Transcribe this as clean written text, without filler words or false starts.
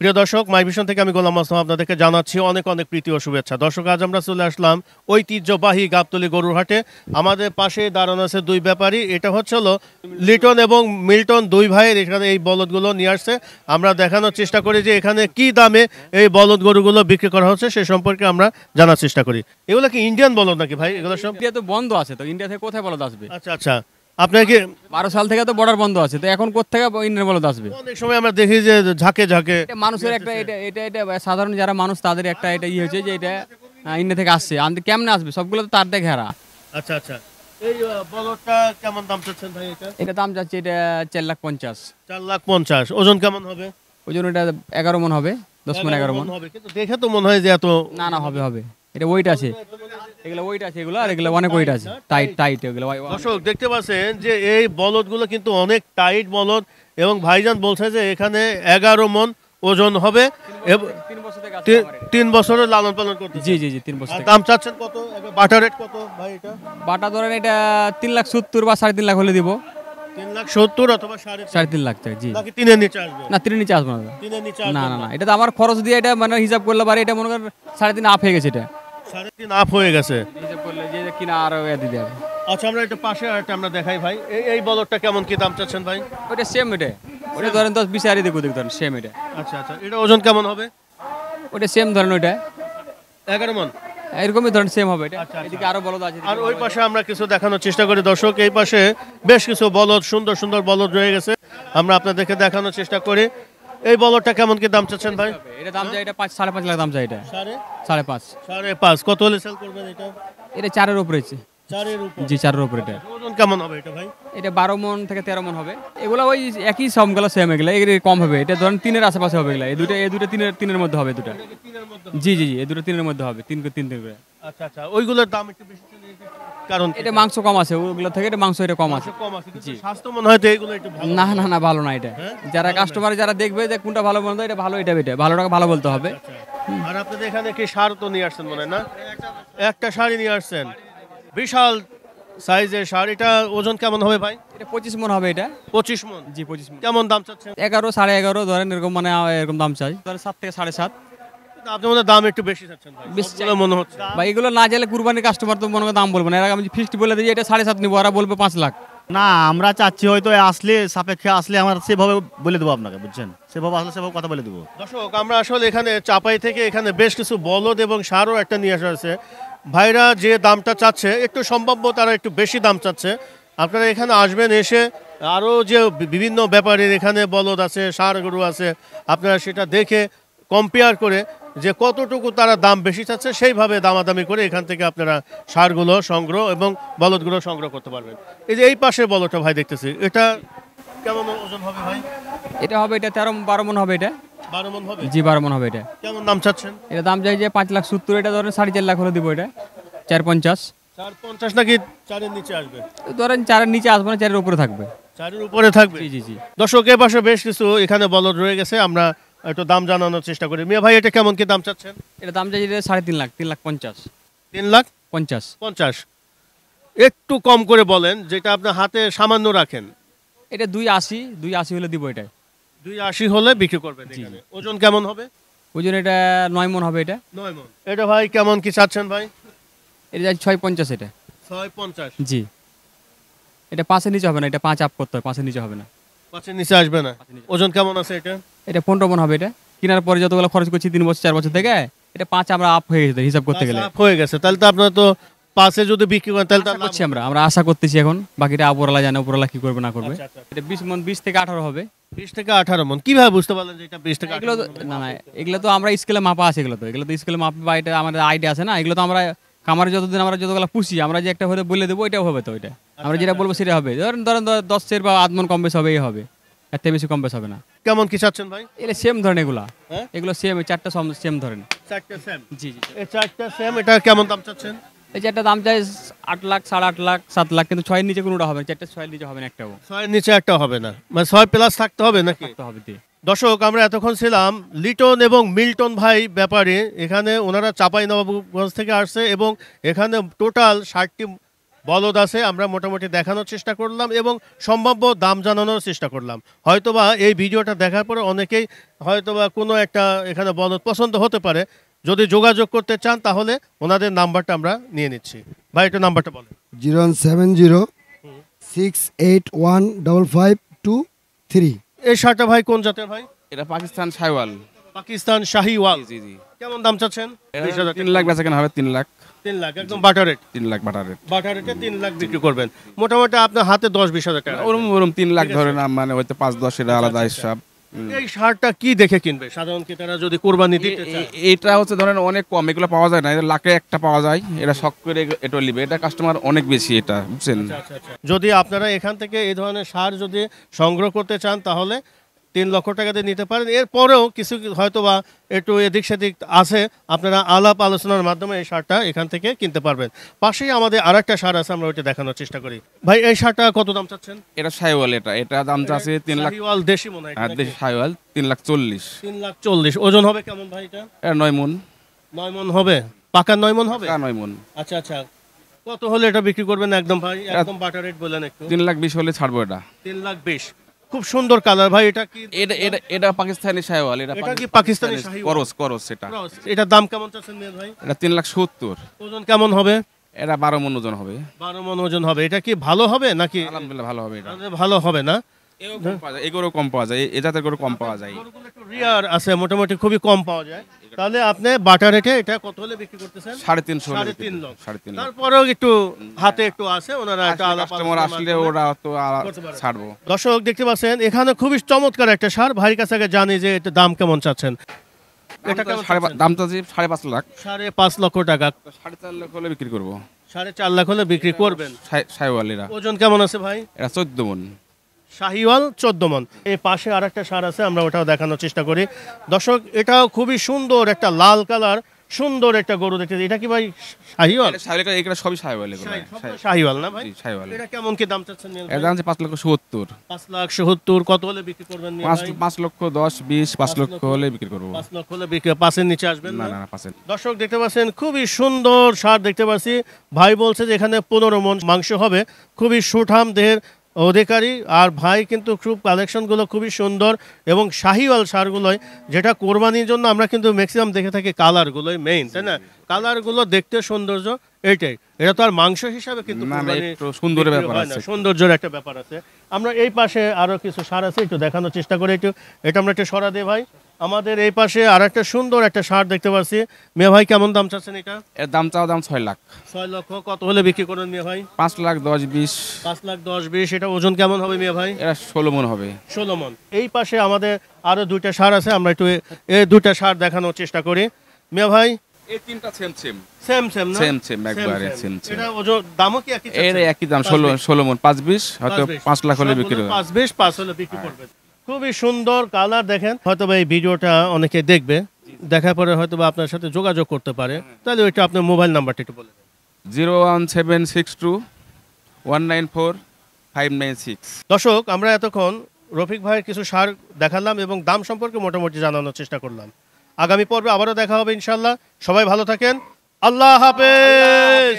প্রিয় দর্শক, মাই ভিশন থেকে আমি গোলাম মোস্তফা আপনাদেরকে জানাচ্ছি অনেক অনেক প্রীতি ও শুভেচ্ছা। দর্শক, আজ আমরা চলে আসলাম ঐতিহ্যবাহী গাবতলী গরুর হাটে। আমাদের পাশে দাঁড়ানো আছে দুই ব্যাপারী। এটা হচ্ছে হলো লিটন এবং মিল্টন, দুই ভাইয়ের এখানে এই বলদগুলো নিয়ে আসছে। আমরা দেখানোর চেষ্টা করি যে এখানে কি দামে এই বলদ গরুগুলো বিক্রি করা হচ্ছে সে সম্পর্কে আমরা জানার চেষ্টা করি। এগুলো কি ইন্ডিয়ান বলদ নাকি ভাই? এগুলো সব ইন্ডিয়া তো বন্ধ আছে, তো ইন্ডিয়া থেকে কোথায় বলদ আসবে? আচ্ছা আচ্ছা, আপনার কি 12 সাল থেকে তো বর্ডার বন্ধ আছে, তো এখন কোত্থেকে ইন্ডিয়ান বলদ আসবে? অনেক সময় আমরা দেখি যে ঝাঁকে ঝাঁকে এটা মানুষের একটা এটা সাধারণ যারা মানুষ তাদের একটা এটা হয়েছে যে এটা ইন্ডিয়া থেকে আসছে, আনতে কেমনে আসবে? সবগুলো তো তার দিয়ে ঘেরা। আচ্ছা আচ্ছা, এই বলদটা কেমন দাম চাচ্ছেন ভাই? এটা দাম যাচ্ছে এটা 4,50,000। 4,50,000। ওজন কেমন হবে? ওই জন্য এটা 11 মন হবে, 10 মন 11 মন হবে, কিন্তু দেখে তো মনে হয় যে এত না না হবে হবে। এটা ওয়েট আছে, এগুলো ওয়েট আছে, এগুলো আর এগুলো অনেক ওয়েট আছে, টাইট টাইট এগুলো। দর্শক দেখতে পাচ্ছেন যে এই বলদগুলো কিন্তু অনেক টাইট বলদ এবং ভাইজান বলছে যে এখানে 11 মন ওজন হবে এবং 3 বছর থেকে আছে আমার এটা। 3 বছরের লালন পালন করতে। জি জি জি 3 বছর থেকে। দাম চাচ্ছেন কত? বাটার রেট কত ভাই এটা? বাটা ধরেন এটা 3,70,000 বা 3.5 লাখ হলে দিব। 3,70,000 অথবা 3.5 লাখ টাকা। জি, নাকি তিনের নিচে আসবে? না 3 নিচে আসবে না। তিনের নিচে না আসবে না না, এটা তো আমার খরচ দিয়ে এটা মানে হিসাব করলে পারে এটা মনে করেন 3.5 আপ হয়ে গেছে। এটা 3.5 আপ হয়ে গেছে হিসাব করলে যে কিনা আরো দিতে হবে। আচ্ছা, আমরা এটা পাশে আরেকটা আমরা দেখাই ভাই। এই বলদটা কেমন কি দাম চাচ্ছেন ভাই? ওটা সেম, এটা ওটা ধরেন 10-20 হাজারই দেখো ধরেন সেম এটা। আচ্ছা আচ্ছা, এটা ওজন কেমন হবে? ওটা সেম ধরেন ওটা 11 মন। এরকমই ধরেন সেম হবে এটা। আচ্ছা, আচ্ছা। এদিকে আরো বলদ আছে। আর ওই পাশে আমরা কিছু দেখানোর চেষ্টা করি দর্শক। এই পাশে বেশ কিছু বলদ, সুন্দর সুন্দর বলদ রয়ে গেছে, আমরা আপনাদেরকে দেখানোর চেষ্টা করি। এই বলদটা কেমন কি দাম চাচ্ছেন ভাই? এটা দাম যায় এটা 5.5 লাখ দাম যায় এটা। 5.5 5.5 কত হলে সেল করবেন এটা? এটা 4-এর উপরে আছে। 4-এর উপর। জি 4-এর উপরে এটা। ওজন কেমন হবে এটা ভাই? এটা 12 মন থেকে 13 মন হবে। এগুলো ওই একই সবগুলো সেম, এগুলো এর কম হবে। এটা ধরেন 3-এর আশেপাশে হবে এগুলো। এই দুটো 3-এর মধ্যে হবে দুটো। জি জি জি, এই দুটো 3-এর মধ্যে হবে, 3 করে। আচ্ছা আচ্ছা, ওইগুলোর দাম একটু বেশি চলে গেছে কারণ এটা মাংস কম আছে, ওগুলো থেকে এটা মাংস এটা কম আছে। কম আছে, কিন্তু স্বাস্থ্য মনে হয় তো এগুলো একটু ভালো। না না না, ভালো না এটা। যারা কাস্টমার যারা দেখবে যে কোনটা ভালো মন্দ, এটা ভালো, এটা ভালোটাকে ভালো বলতে হবে। আর আপনাদের এখানে কি সার তো নিয়ে আসছেন মনে হয় না? একটা শাড়ি নিয়ে আসছেন, বিশাল সাইজের সার। এটা ওজন কেমন হবে ভাই? এটা 25 মন হবে এটা। 25 মন। জি 25 মন। কেমন দাম চাচ্ছেন? 11 11.5 ধরেন এরকম, মানে এরকম দাম চাই ধরেন 7 থেকে 7.5। আপনার মনে হয় দাম একটু বেশি চাচ্ছেন ভাই, বেশি সবগুলো মনে হচ্ছে। বা এগুলো না গেলে কুরবানির কাস্টমার তো মনে করে দাম বলবো না। এর আগে আমি ফিক্সড বলে দিই এটা 7.5 নিবো, ওরা বলবে 5 লাখ। না, আমরা চাচ্ছি হয়তো আসলে সাপেক্ষে আসলে আমরা সেভাবে বলে দেবো আপনাকে, বুঝছেন? সেভাবে আসলে সেভাবে কথা বলে দেবো। দর্শক, আমরা আসলে এখানে চাপাই থেকে এখানে বেশ কিছু বলদ এবং সারও একটা নিয়ে আসা হয়েছে। ভাইরা যে দামটা চাচ্ছে একটু সম্ভাব্য, তারা একটু বেশি দাম চাচ্ছে। আপনারা এখানে আসবেন, এসে আরও যে বিভিন্ন ব্যাপারের এখানে বলদ আছে, ষাঁড় গরু আছে, আপনারা সেটা দেখে কম্পেয়ার করে যে কতটুকু তারা দাম বেশি চাচ্ছে সেইভাবে দামাদামি করে এখান থেকে আপনারা ষাঁড়গুলো সংগ্রহ এবং বলদগুলো সংগ্রহ করতে পারবেন। এই যে এই পাশের বলদটা ভাই দেখতেছি, এটা কেমন ওজন হবে ভাই? এটা হবে এটা 13-12 মন হবে এটা। 12 মন হবে। জি 12 মন হবে এটা। কেমন দাম চাচ্ছেন? এটা দাম চাই যে 5,70,000। এটা ধরেন 4.5 লাখ হলে দিব এটা। 4.50। 4.50 নাকি 4-এর নিচে আসবে? ধরেন 4-এর নিচে আসবে না, 4-এর উপরে থাকবে। 4-এর উপরে থাকবে। জি জি জি। দর্শকের পাশে বেশ কিছু এখানে বলদ রয়ে গেছে, আমরা একটু দাম জানানোর চেষ্টা করি। মিয়া ভাই, এটা কেমন কি দাম চাচ্ছেন? এটা দাম চাই যে 3.5 লাখ, 3,50,000। 3,50,000? 50 একটু কম করে বলেন, যেটা আপনার হাতে সামান্য রাখেন। এটা 2.80 হলে দিব এটা। 2.80 হলে বিক্রি করবেন এখানে। ওজন কেমন হবে? ওজন এটা 9 মন হবে এটা। 9 মন। এটা ভাই কেমন কি চাচ্ছেন ভাই? এটা যাই 6.50 এটা। 6.50? জি। এটা 5-এর নিচে হবে না, এটা 5 আপ করতে হবে, 5-এর নিচে হবে না। 5-এর নিচে আসবে না। ওজন কেমন আছে এটা? এটা 15 মন হবে এটা। কেনার পরে যতগুলো খরচ করছি 3 বছর 4 বছর থেকে, এটা 5 আমরা আপ হয়ে গেছে হিসাব করতে গেলে। আপ হয়ে গেছে, তাহলে তো আপনার তো 5-এ যদি বিক্রি করেন তাহলে তো আশা করছি আমরা আশা করতেছি এখন, বাকিটা উপরওয়ালা জানে, উপরওয়ালা কি করবে না করবে। আচ্ছা, আচ্ছা। এটা 20 মন, 20 থেকে 18 হবে। 20 থেকে 18 মন। কিভাবে বুঝতে পারলেন যে এটা 20 থেকে এগুলো 18 তো না না, এগুলো তো আমরা স্কেলে মাপা আছে। এগুলো তো স্কেলে মাপা বা এটা আমাদের আইডিয়া আছে না। এগুলো তো আমরা খামারে যতদিন আমরা যতগুলো পুষি, আমরা যে একটা হলে বলে দেবো এটাও হবে। তো এটা আমরা যেটা বলবো সেটা হবে। ধরেন 10 বা 8 মন কম বেশ হবে, এই হবে, এর থেকে বেশি কম বেশ হবে না। কেমন কি চাচ্ছেন ভাই? এগুলো সেম ধরেন, এগুলা হ্যাঁ? এগুলো সেম, এই 4টা সেম ধরেন। 4টা সেম? জি জি। এই 4টা সেম। এটা কেমন দাম চাচ্ছেন? এই যে একটা দাম চাই 8 লাখ, 8.5 লাখ, 7 লাখ, কিন্তু 6-এর নিচে কোনোটা হবে না। 4টা 6-এর নিচে হবে না একটাও। 6-এর নিচে একটা হবে না, মানে 6 প্লাস থাকতে হবে নাকি? তো হবে দিয়ে। দর্শক, আমরা এতক্ষণ ছিলাম লিটন এবং মিল্টন ভাই ব্যাপারে। এখানে ওনারা চাঁপাইনবাবগঞ্জ থেকে আসছে এবং এখানে টোটাল বলদ আছে, আমরা মোটামুটি দেখানোর চেষ্টা করলাম এবং সম্ভাব্য দাম জানানোর চেষ্টা করলাম। হয়তোবা এই ভিডিওটা দেখার পরে অনেকেই হয়তোবা কোনো একটা এখানে বলদ পছন্দ হতে পারে। যদি যোগাযোগ করতে চান তাহলে ওনাদের নাম্বারটা আমরা নিয়ে নিচ্ছি। ভাই একটু নাম্বারটা বলেন। 070681552 এই শার্টটা ভাই কোন জাতের ভাই? এটা পাকিস্তান শাইওয়াল। পাকিস্তান শাহিওয়াল। জি জি। কেমন দাম চাচ্ছেন? 3 লাখ বেচা কেনা হবে, 3 লাখ। 3 লাখ একদম butter rate. 3 lakh butter rate. Butter রেটে 3 লাখ বিক্রি করবেন। মোটামুটি আপনার হাতে 10-20 হাজার টাকা। ওরম 3 লাখ ধরে না, মানে হয়তো 5-10 এটা আলাদা হিসাব। এই শার্টটা কি দেখে কিনবে সাধারণ ক্রেতারা যদি কোরবানি দিতে চায়? এটা হচ্ছে ধরেন অনেক কম, এগুলো পাওয়া যায় না, এটা লাখে একটা পাওয়া যায়, এটা শখ করে এটা নিবে, এটা কাস্টমার অনেক বেশি, এটা বুঝছেন। যদি আপনারা এখান থেকে এই ধরনের সার যদি সংগ্রহ করতে চান তাহলে 3 লক্ষ টাকা দিয়ে নিতে পারেন। এরপরেও কিছু হয়তো বা একটু এদিক সেদিক আছে, আপনারা আলাপ আলোচনার মাধ্যমে এই সারটা এখান থেকে কিনতে পারবেন। পাশেই আমাদের আরেকটা সার আছে, আমরা ওইটা দেখানোর চেষ্টা করি। ভাই এই সারটা কত দাম চাচ্ছেন? এটা শাইওয়াল, এটা দাম আছে 3 লাখ। শাহিওয়াল দেশি মনে হয়। আর দেশি শাইওয়াল 3,40,000। 3,40,000 ওজন হবে কেমন ভাই এটা? এটা 9 মণ। 9 মণ হবে? পাকা 9 মণ হবে? 9 মণ। আচ্ছা আচ্ছা, কত হলে এটা বিক্রি করবেন একদম ভাই? একদম বাটার রেট বলেন একটু। 3,20,000 হলে ছাড়বো এটা। 3,20,000। খুব সুন্দর কালার ভাই। এটা কি? এটা পাকিস্তানি শাইওয়াল। এটা কি পাকিস্তানি শাহিওয়াল? করস এটা। এটার দাম কেমন চাচ্ছেন মিয়া ভাই? এটা 3,70,000। ওজন কেমন হবে? এটা 12 মণ ওজন হবে। 12 মণ ওজন হবে। এটা কি ভালো হবে নাকি? আলহামদুলিল্লাহ ভালো হবে এটা। ভালো হবে না? এগুলো কম পাওয়া যায়, এই জাতের গরু কম পাওয়া যায়। গরুগুলো একটু রিয়ার আছে, মোটামুটি খুবই কম পাওয়া যায়। তাহলে আপনি বাটার রেটে এটা কত হলে বিক্রি করতেছেন? 3.5 লক্ষ। 3.5 তারপরেও একটু হাতে একটু আছে, ওনারা একটা আলাপ কাস্টমার আসলে ওরা তো ছাড়বো। দর্শক দেখতে পাচ্ছেন এখানে খুবই চমৎকার একটা সার। ভাইয়ের কাছে আগে জানি যে এটা দাম কেমন চাচ্ছেন? এটা কেমন চাচ্ছেন? দামটা যে 5.5 লাখ। 5.5 লক্ষ টাকা। 4.5 লাখ হলে বিক্রি করবো। 4.5 লাখ হলে বিক্রি করবেন। শাইওয়াল এরা। ওজন কেমন আছে ভাই? এটা 14 মণ। শাহিওয়াল 14 মণ। এই পাশে আরেকটা সার আছে, আমরা ওটাও দেখানোর চেষ্টা করি। দর্শক এটাও খুবই সুন্দর একটা লাল কালার, সুন্দর একটা গরু দেখতে। এটা কি ভাই শাহিওয়াল? এগুলো সবই শাইওয়াল এগুলো। শাহিওয়াল না ভাই? জি শাইওয়াল। এটা কেমন কি দাম চাচ্ছেন মিয়া ভাই? এর দাম 5,70,000। 5,70,000 কত হলে বিক্রি করবেন মিয়া ভাই? 5 লক্ষ 10 20 5 লক্ষ হলে বিক্রি করবো। 5 লক্ষ হলে বিক্রি, 5-এর নিচে আসবেন না না? না 5। দর্শক দেখতে পাচ্ছেন খুবই সুন্দর সার দেখতে পাচ্ছি। ভাই বলছে যে এখানে 15 মণ মাংস হবে। খুবই সুঠাম দেহের অধিকারী। আর ভাই কিন্তু খুব কালেকশনগুলো খুবই সুন্দর এবং শাহিওয়াল সারগুলোই, যেটা কোরবানির জন্য আমরা কিন্তু ম্যাক্সিমাম দেখে থাকি কালারগুলোই মেইন, তাই না? কালারগুলো দেখতে সৌন্দর্য, এইটাই। এটা তো আর মাংস হিসাবে কিন্তু না, কোরবানি একটু সুন্দরের বিক্রি ব্যাপার হয় না, আছে। সৌন্দর্যের একটা ব্যাপার আছে। আমরা এই পাশে আরো কিছু সার আছে, একটু দেখানোর চেষ্টা করি। একটু এটা আমরা একটু সরা দিই ভাই। আমাদের এই পাশে আর একটা সুন্দর একটা সার দেখতে পাচ্ছি। মিয়া ভাই কেমন দাম চাচ্ছেন এটা? এর দাম 6 লাখ। 6 লক্ষ। কত হলে বিক্রি করবেন মিয়া ভাই? 5 লাখ 10 20। 5,10,20। এটা ওজন কেমন হবে মিয়া ভাই? এরা 16 মণ হবে। 16 মণ। এই পাশে আমাদের আরো দুইটা সার আছে, আমরা একটু এই দুইটা সার দেখানোর চেষ্টা করি। মিয়া ভাই এই তিনটা সেম সেম না? সেম একবারে সেম। এটা ওজন দামও কি একই? এর একই দাম 16 মণ 5 20, হয়তো 5 লাখ হলে বিক্রি হবে। 5-20 5 হলে বিক্রি করবেন। খুবই সুন্দর কালার দেখেন। হয়তো এই ভিডিওটা অনেকে দেখবে, দেখার পরে হয়তো আপনার সাথে যোগাযোগ করতে পারে। তাহলে ওইটা আপনার মোবাইল নাম্বারটা একটু বলে দেন। 01762194596। দর্শক আমরা এতক্ষণ রফিক ভাইয়ের কিছু সার দেখালাম এবং দাম সম্পর্কে মোটামুটি জানানোর চেষ্টা করলাম। আগামী পর্বে আবারও দেখা হবে ইনশাল্লাহ। সবাই ভালো থাকেন। আল্লাহ হাফেজ।